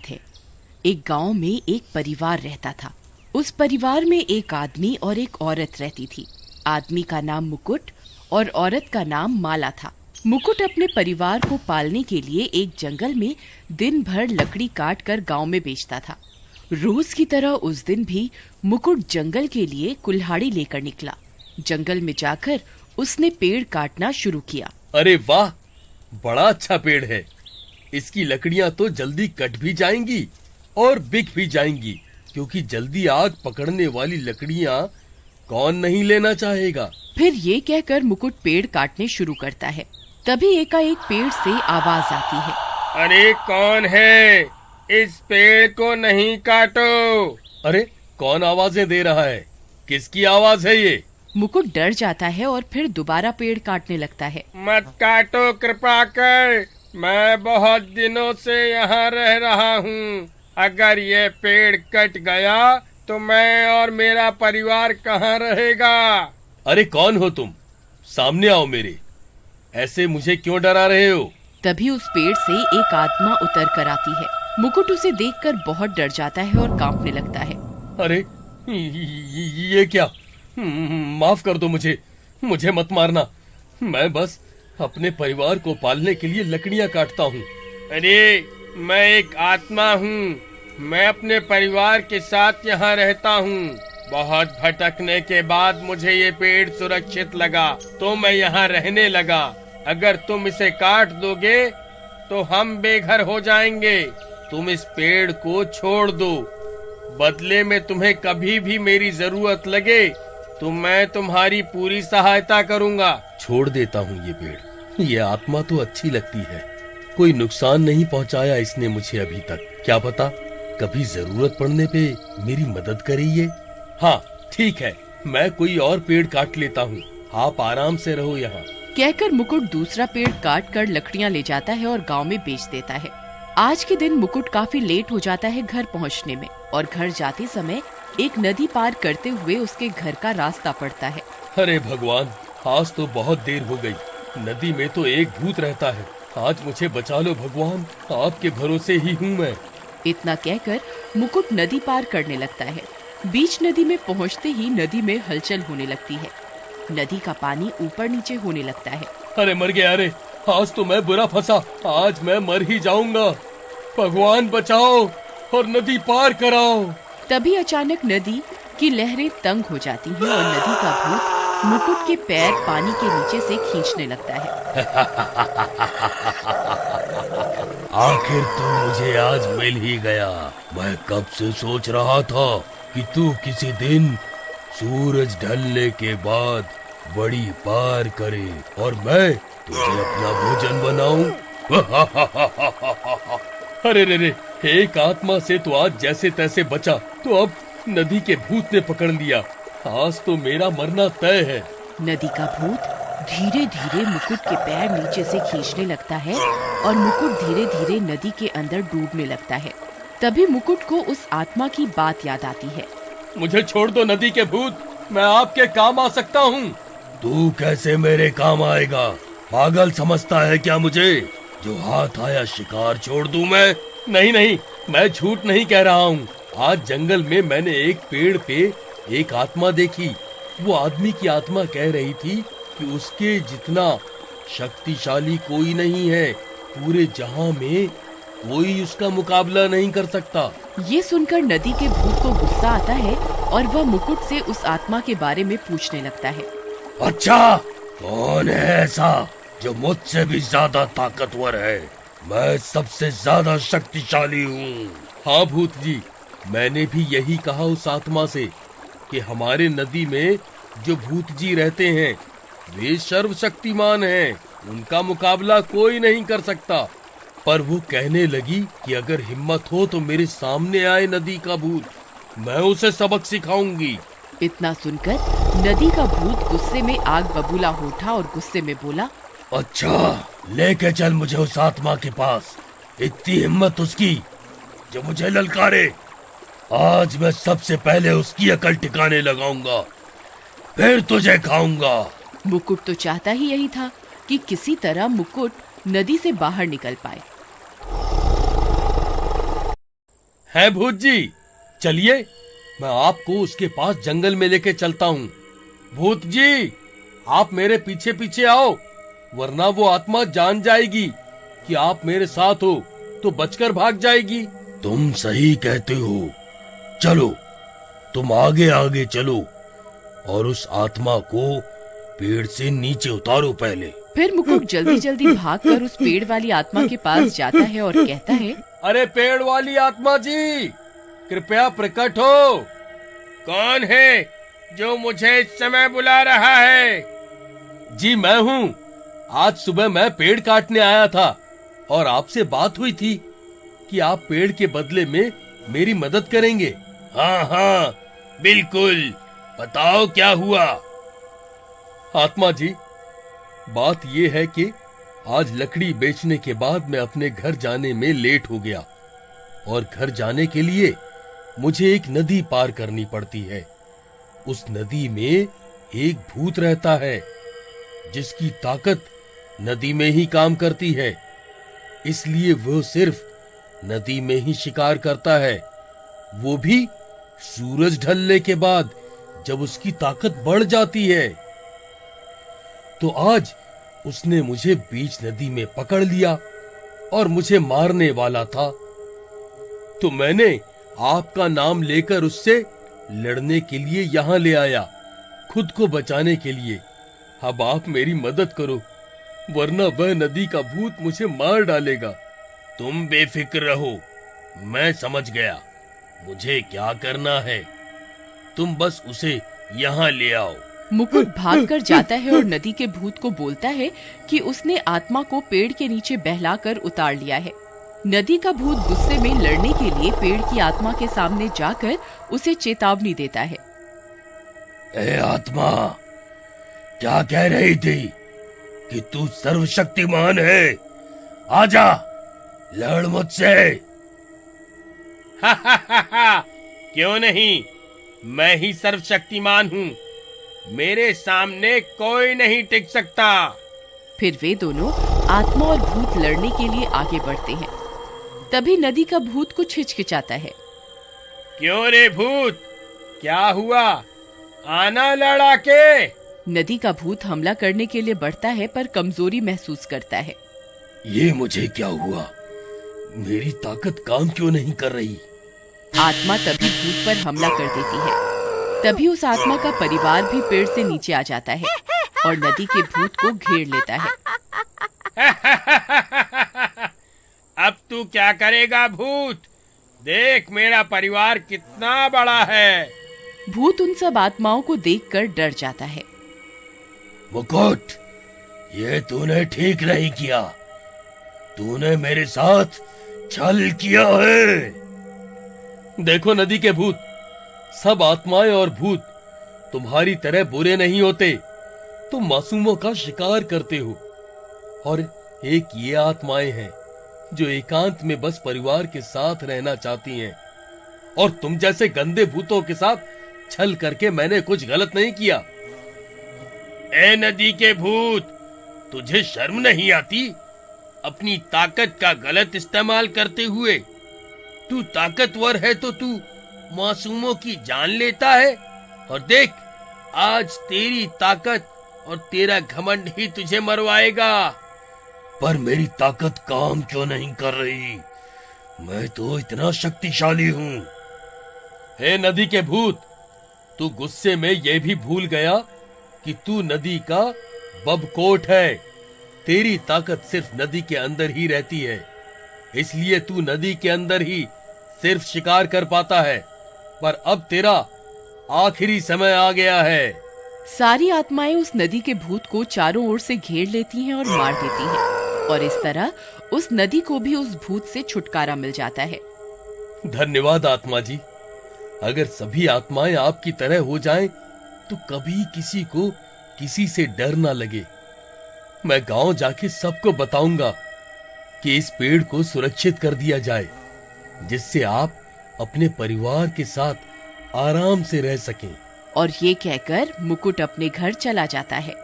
थे। एक गांव में एक परिवार रहता था। उस परिवार में एक आदमी और एक औरत रहती थी। आदमी का नाम मुकुट और औरत का नाम माला था। मुकुट अपने परिवार को पालने के लिए एक जंगल में दिन भर लकड़ी काट कर गाँव में बेचता था। रोज की तरह उस दिन भी मुकुट जंगल के लिए कुल्हाड़ी लेकर निकला। जंगल में जाकर उसने पेड़ काटना शुरू किया। अरे वाह, बड़ा अच्छा पेड़ है। इसकी लकड़ियां तो जल्दी कट भी जाएंगी और बिक भी जाएंगी, क्योंकि जल्दी आग पकड़ने वाली लकड़ियां कौन नहीं लेना चाहेगा। फिर ये कहकर मुकुट पेड़ काटने शुरू करता है। तभी एकाएक पेड़ से आवाज आती है, अरे कौन है? इस पेड़ को नहीं काटो। अरे कौन आवाजें दे रहा है? किसकी आवाज है ये? मुकुट डर जाता है और फिर दोबारा पेड़ काटने लगता है। मत काटो कृपा कर, मैं बहुत दिनों से यहाँ रह रहा हूँ। अगर ये पेड़ कट गया तो मैं और मेरा परिवार कहाँ रहेगा? अरे कौन हो तुम? सामने आओ मेरे। ऐसे मुझे क्यों डरा रहे हो? तभी उस पेड़ से एक आत्मा उतर कर आती है। मुकुट उसे देखकर बहुत डर जाता है और कांपने लगता है। अरे ये क्या? माफ कर दो मुझे मत मारना। मैं बस अपने परिवार को पालने के लिए लकड़ियां काटता हूँ। अरे मैं एक आत्मा हूँ। मैं अपने परिवार के साथ यहाँ रहता हूँ। बहुत भटकने के बाद मुझे ये पेड़ सुरक्षित लगा तो मैं यहाँ रहने लगा। अगर तुम इसे काट दोगे तो हम बेघर हो जाएंगे। तुम इस पेड़ को छोड़ दो। बदले में तुम्हें कभी भी मेरी जरूरत लगे तो मैं तुम्हारी पूरी सहायता करूँगा। छोड़ देता हूँ ये पेड़। ये आत्मा तो अच्छी लगती है। कोई नुकसान नहीं पहुँचाया इसने मुझे अभी तक। क्या पता कभी जरूरत पड़ने पे मेरी मदद करे ये। हाँ ठीक है, मैं कोई और पेड़ काट लेता हूँ। आप आराम से रहो यहाँ। कहकर मुकुट दूसरा पेड़ काट कर लकड़ियाँ ले जाता है और गांव में बेच देता है। आज के दिन मुकुट काफी लेट हो जाता है घर पहुँचने में, और घर जाते समय एक नदी पार करते हुए उसके घर का रास्ता पड़ता है। अरे भगवान, आज तो बहुत देर हो गई। नदी में तो एक भूत रहता है। आज मुझे बचा लो भगवान, आपके भरोसे ही हूँ मैं। इतना कहकर मुकुट नदी पार करने लगता है। बीच नदी में पहुँचते ही नदी में हलचल होने लगती है। नदी का पानी ऊपर नीचे होने लगता है। अरे मर गया। अरे आज तो मैं बुरा फंसा। आज मैं मर ही जाऊंगा। भगवान बचाओ और नदी पार कराओ। तभी अचानक नदी की लहरें तंग हो जाती हैं और नदी का भूत मुकुट के पैर पानी के नीचे से खींचने लगता है। आखिर तू मुझे आज मिल ही गया। मैं कब से सोच रहा था कि तू किसी दिन सूरज ढलने के बाद बड़ी पार करे और मैं तुझे अपना भोजन बनाऊं। अरे रे, एक आत्मा से तो आज जैसे तैसे बचा, तो अब नदी के भूत ने पकड़ लिया। आज तो मेरा मरना तय है। नदी का भूत धीरे धीरे मुकुट के पैर नीचे से खींचने लगता है और मुकुट धीरे धीरे नदी के अंदर डूबने लगता है। तभी मुकुट को उस आत्मा की बात याद आती है। मुझे छोड़ दो नदी के भूत, मैं आपके काम आ सकता हूँ। तू कैसे मेरे काम आएगा? पागल समझता है क्या मुझे? जो हाथ आया शिकार छोड़ दूं मैं? नहीं, मैं झूठ नहीं कह रहा हूँ। आज जंगल में मैंने एक पेड़ पे एक आत्मा देखी। वो आदमी की आत्मा कह रही थी कि उसके जितना शक्तिशाली कोई नहीं है। पूरे जहां में कोई उसका मुकाबला नहीं कर सकता। ये सुनकर नदी के भूत को गुस्सा आता है और वह मुकुट से उस आत्मा के बारे में पूछने लगता है। अच्छा, कौन है ऐसा जो मुझसे भी ज्यादा ताकतवर है? मैं सबसे ज्यादा शक्तिशाली हूँ। हाँ भूत जी, मैंने भी यही कहा उस आत्मा से कि हमारे नदी में जो भूत जी रहते हैं वे सर्वशक्तिमान हैं। उनका मुकाबला कोई नहीं कर सकता। पर वो कहने लगी कि अगर हिम्मत हो तो मेरे सामने आए नदी का भूत, मैं उसे सबक सिखाऊंगी। इतना सुनकर नदी का भूत गुस्से में आग बबूला हो उठा और गुस्से में बोला, अच्छा, लेके चल मुझे उस आत्मा के पास। इतनी हिम्मत उसकी जो मुझे ललकारे। आज मैं सबसे पहले उसकी अकल ठिकाने लगाऊंगा, फिर तुझे खाऊंगा। मुकुट तो चाहता ही यही था कि किसी तरह मुकुट नदी से बाहर निकल पाए। है भूत जी, चलिए मैं आपको उसके पास जंगल में लेके चलता हूँ। भूत जी, आप मेरे पीछे पीछे आओ, वरना वो आत्मा जान जाएगी कि आप मेरे साथ हो तो बचकर भाग जाएगी। तुम सही कहते हो, चलो तुम आगे आगे चलो और उस आत्मा को पेड़ से नीचे उतारो पहले। फिर मुकुट जल्दी जल्दी भागकर उस पेड़ वाली आत्मा के पास जाता है और कहता है, अरे पेड़ वाली आत्मा जी, कृपया प्रकट हो। कौन है जो मुझे इस समय बुला रहा है? जी मैं हूँ। आज सुबह मैं पेड़ काटने आया था और आपसे बात हुई थी कि आप पेड़ के बदले में मेरी मदद करेंगे। हाँ हाँ बिल्कुल, बताओ क्या हुआ? आत्मा जी, बात ये है कि आज लकड़ी बेचने के बाद मैं अपने घर जाने में लेट हो गया और घर जाने के लिए मुझे एक नदी पार करनी पड़ती है। उस नदी में एक भूत रहता है जिसकी ताकत नदी में ही काम करती है, इसलिए वो सिर्फ नदी में ही शिकार करता है, वो भी सूरज ढलने के बाद जब उसकी ताकत बढ़ जाती है। तो आज उसने मुझे बीच नदी में पकड़ लिया और मुझे मारने वाला था। तो मैंने आपका नाम लेकर उससे लड़ने के लिए यहाँ ले आया, खुद को बचाने के लिए। अब आप मेरी मदद करो, वरना वह नदी का भूत मुझे मार डालेगा। तुम बेफिक्र रहो, मैं समझ गया मुझे क्या करना है। तुम बस उसे यहाँ ले आओ। मुकुट भागकर जाता है और नदी के भूत को बोलता है कि उसने आत्मा को पेड़ के नीचे बहलाकर उतार लिया है। नदी का भूत गुस्से में लड़ने के लिए पेड़ की आत्मा के सामने जाकर उसे चेतावनी देता है। ए आत्मा, क्या कह रही थी कि तू सर्वशक्तिमान है? आजा, लड़ मुझसे। क्यों नहीं, मैं ही सर्वशक्तिमान हूँ, मेरे सामने कोई नहीं टिक सकता। फिर वे दोनों आत्मा और भूत लड़ने के लिए आगे बढ़ते हैं। तभी नदी का भूत कुछ हिचकिचाता है। क्यों रे भूत, क्या हुआ? आना लड़ा के। नदी का भूत हमला करने के लिए बढ़ता है पर कमजोरी महसूस करता है। ये मुझे क्या हुआ? मेरी ताकत काम क्यों नहीं कर रही? आत्मा तभी भूत पर हमला कर देती है। तभी उस आत्मा का परिवार भी पेड़ से नीचे आ जाता है और नदी के भूत को घेर लेता है। अब तू क्या करेगा भूत? देख मेरा परिवार कितना बड़ा है। भूत उन सब आत्माओं को देखकर डर जाता है। मुकुट, ये तूने ठीक नहीं किया। तूने मेरे साथ छल किया है। देखो नदी के भूत, सब आत्माएं और भूत तुम्हारी तरह बुरे नहीं होते। तुम मासूमों का शिकार करते हो और एक ये आत्माएं हैं जो एकांत में बस परिवार के साथ रहना चाहती हैं। और तुम जैसे गंदे भूतों के साथ छल करके मैंने कुछ गलत नहीं किया। ए नदी के भूत, तुझे शर्म नहीं आती अपनी ताकत का गलत इस्तेमाल करते हुए? तू ताकतवर है तो तू मासूमों की जान लेता है, और देख आज तेरी ताकत और तेरा घमंड ही तुझे मरवाएगा। पर मेरी ताकत काम क्यों नहीं कर रही? मैं तो इतना शक्तिशाली हूँ। हे नदी के भूत, तू गुस्से में ये भी भूल गया कि तू नदी का बबकोट है। तेरी ताकत सिर्फ नदी के अंदर ही रहती है, इसलिए तू नदी के अंदर ही सिर्फ शिकार कर पाता है। पर अब तेरा आखिरी समय आ गया है। सारी आत्माएं उस नदी के भूत को चारों ओर से घेर लेती हैं और मार देती हैं, और इस तरह उस नदी को भी उस भूत से छुटकारा मिल जाता है। धन्यवाद आत्मा जी। अगर सभी आत्माएं आपकी तरह हो जाएं, तो कभी किसी को किसी से डर ना लगे। मैं गांव जाके सबको बताऊंगा कि इस पेड़ को सुरक्षित कर दिया जाए, जिससे आप अपने परिवार के साथ आराम से रह सकें। और ये कहकर मुकुट अपने घर चला जाता है।